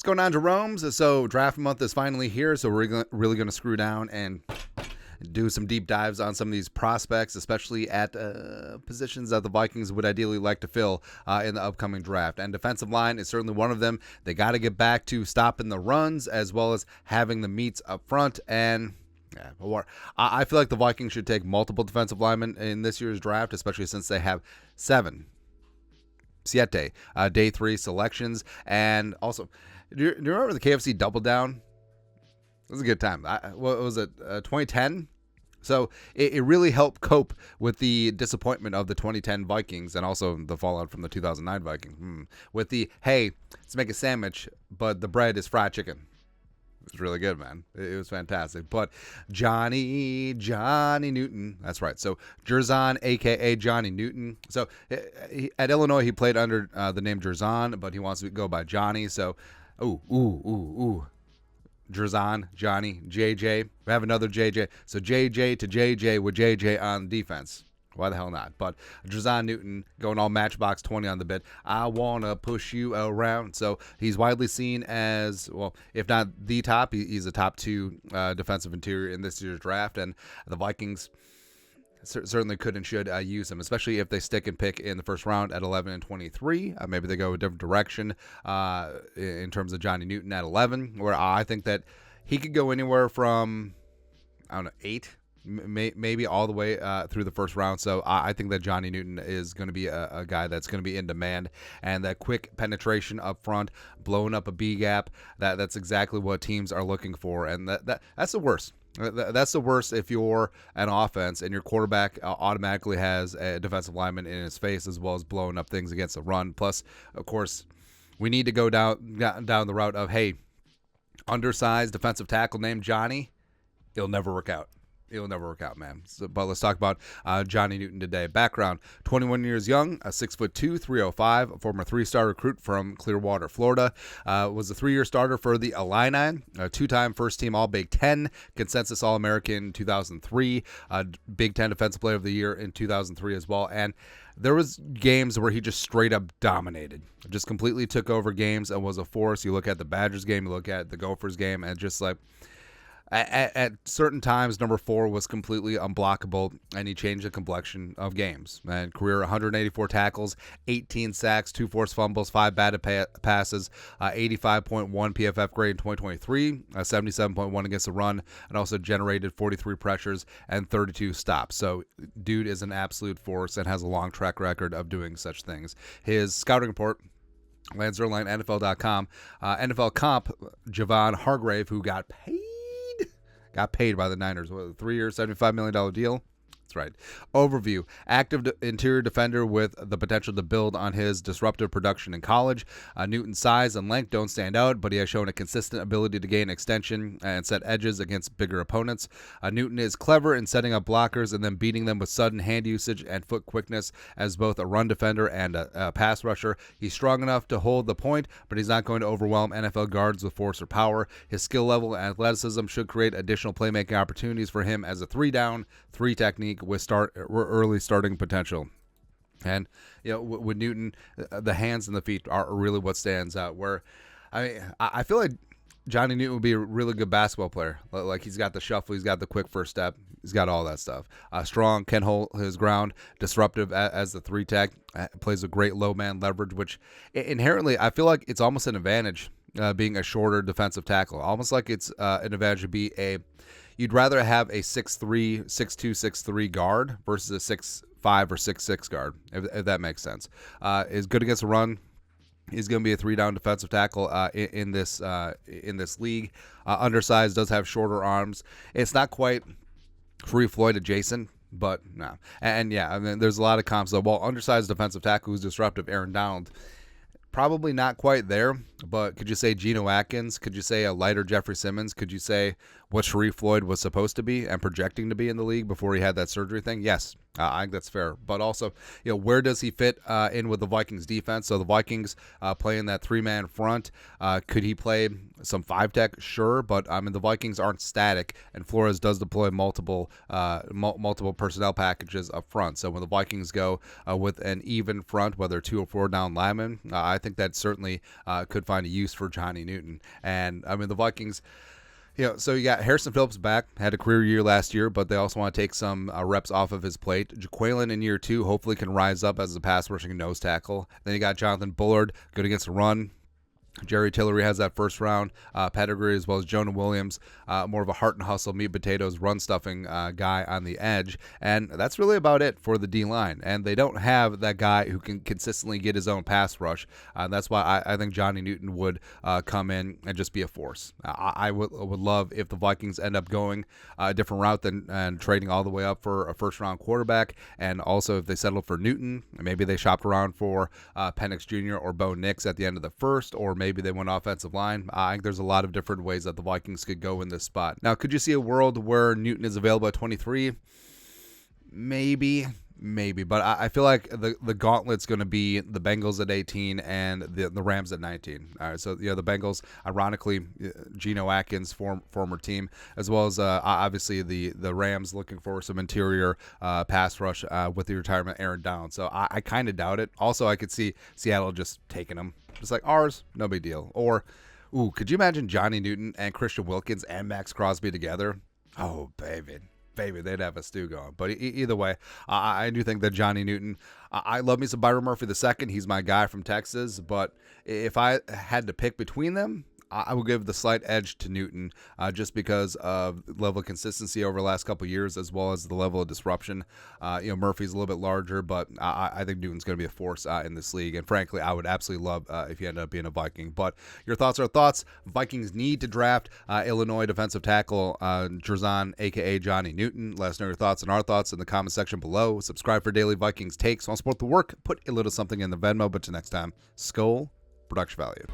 What's going on, Jerome's? So draft month is finally here, so we're really going to screw down and do some deep dives on some of these prospects, especially at positions that the Vikings would ideally like to fill in the upcoming draft. And defensive line is certainly one of them. They got to get back to stopping the runs as well as having the meats up front. And I feel like the Vikings should take multiple defensive linemen in this year's draft, especially since they have siete day 3 selections. And also, do you remember the KFC Double Down? It was a good time. What was it, 2010? So it really helped cope with the disappointment of the 2010 Vikings and also the fallout from the 2009 Vikings. With the, hey, let's make a sandwich, but the bread is fried chicken. It was really good, man. It was fantastic. But Johnny Newton, that's right. So JER'Zhan, a.k.a. Johnny Newton. So at Illinois, he played under the name JER'Zhan, but he wants to go by Johnny. So, JER'Zhan, Johnny, JJ. We have another JJ. So JJ to JJ with JJ on defense. Why the hell not? But JER'Zhan Newton going all Matchbox 20 on the bid. I want to push you around. So he's widely seen as, well, if not the top, he's a top 2 defensive interior in this year's draft. And the Vikings certainly could and should use him, especially if they stick and pick in the first round at 11 and 23. Maybe they go a different direction in terms of Johnny Newton at 11, where I think that he could go anywhere from, 8, maybe all the way through the first round. So I think that Johnny Newton is going to be a guy that's going to be in demand, and that quick penetration up front, blowing up a B gap, that's exactly what teams are looking for, and that's the worst. That's the worst if you're an offense and your quarterback automatically has a defensive lineman in his face, as well as blowing up things against the run. Plus, of course, we need to go down the route of, hey, undersized defensive tackle named Johnny, it'll never work out. It'll never work out, man. But let's talk about Johnny Newton today. Background: 21 years young, 6'2", 305, a former 3-star recruit from Clearwater, Florida. Was a 3-year starter for the Illini, a 2-time first-team All-Big Ten, consensus All-American 2003, Big Ten Defensive Player of the Year in 2003 as well. And there was games where he just straight up dominated, just completely took over games and was a force. You look at the Badgers game, you look at the Gophers game, and just like, At certain times, number 4 was completely unblockable, and he changed the complexion of games. And career 184 tackles, 18 sacks, 2 forced fumbles, 5 batted passes, 85.1 PFF grade in 2023, 77.1 against the run, and also generated 43 pressures and 32 stops. So dude is an absolute force and has a long track record of doing such things. His scouting report, Lanzerline, NFL.com, NFL comp, Javon Hargrave, who got paid by the Niners. What, a 3-year, $75 million deal? That's right. Overview: active interior defender with the potential to build on his disruptive production in college. Newton's size and length don't stand out, but he has shown a consistent ability to gain extension and set edges against bigger opponents. Newton is clever in setting up blockers and then beating them with sudden hand usage and foot quickness as both a run defender and a pass rusher. He's strong enough to hold the point, but he's not going to overwhelm NFL guards with force or power. His skill level and athleticism should create additional playmaking opportunities for him as a 3-down, 3 technique with early starting potential. And with Newton, the hands and the feet are really what stands out. Where I feel like Johnny Newton would be a really good basketball player. Like, he's got the shuffle, he's got the quick first step, he's got all that stuff. Strong, can hold his ground, disruptive as the 3 tech, plays a great low man leverage, which inherently I feel like it's almost an advantage being a shorter defensive tackle. Almost like it's an advantage to be you'd rather have a 6'3", 6'2", 6'3" guard versus a 6'5" or 6'6" guard, if that makes sense. Is good against the run. He's going to be a 3-down defensive tackle in this league. Undersized, does have shorter arms. It's not quite Free Floyd adjacent, but no. And yeah, I mean, there's a lot of comps. While undersized defensive tackle who's disruptive, Aaron Donald, probably not quite there, but could you say Geno Atkins? Could you say a lighter Jeffrey Simmons? Could you say what Sharif Floyd was supposed to be and projecting to be in the league before he had that surgery thing? Yes, I think that's fair. But also, where does he fit in with the Vikings defense? So the Vikings playing that 3-man front. Could he play some 5-tech? Sure, but the Vikings aren't static, and Flores does deploy multiple personnel packages up front. So when the Vikings go with an even front, whether 2 or 4 down linemen, I think that certainly could find a use for Johnny Newton. And the Vikings. So you got Harrison Phillips back, had a career year last year, but they also want to take some reps off of his plate. Jaquelin in year 2 hopefully can rise up as a pass rushing nose tackle. Then you got Jonathan Bullard, good against the run. Jerry Tillery has that first round pedigree, as well as Jonah Williams, more of a heart and hustle, meat potatoes, run stuffing guy on the edge. And that's really about it for the D-line. And they don't have that guy who can consistently get his own pass rush. That's why I think Johnny Newton would come in and just be a force. I would love if the Vikings end up going a different route and trading all the way up for a first-round quarterback. And also if they settle for Newton, maybe they shopped around for Penix Jr. or Bo Nix at the end of the first, or maybe they went offensive line. I think there's a lot of different ways that the Vikings could go in this spot. Now, could you see a world where Newton is available at 23? Maybe, but I feel like the gauntlet's going to be the Bengals at 18 and the Rams at 19. All right, so the Bengals, ironically, Geno Atkins, former team, as well as obviously the Rams looking for some interior pass rush with the retirement of Aaron Donald. So I kind of doubt it. Also, I could see Seattle just taking them. Just like ours, no big deal. Or, could you imagine Johnny Newton and Christian Wilkins and Max Crosby together? Oh, baby, they'd have a stew going. But either way, I do think that Johnny Newton, I love me some Byron Murphy II. He's my guy from Texas. But if I had to pick between them, I would give the slight edge to Newton just because of the level of consistency over the last couple of years, as well as the level of disruption. Murphy's a little bit larger, but I think Newton's going to be a force in this league. And frankly, I would absolutely love if he ended up being a Viking. But your thoughts are thoughts. Vikings need to draft Illinois defensive tackle JER'Zhan, a.k.a. Johnny Newton. Let us know your thoughts and our thoughts in the comment section below. Subscribe for daily Vikings takes. Want to support the work? Put a little something in the Venmo. But till next time, Skol, production value.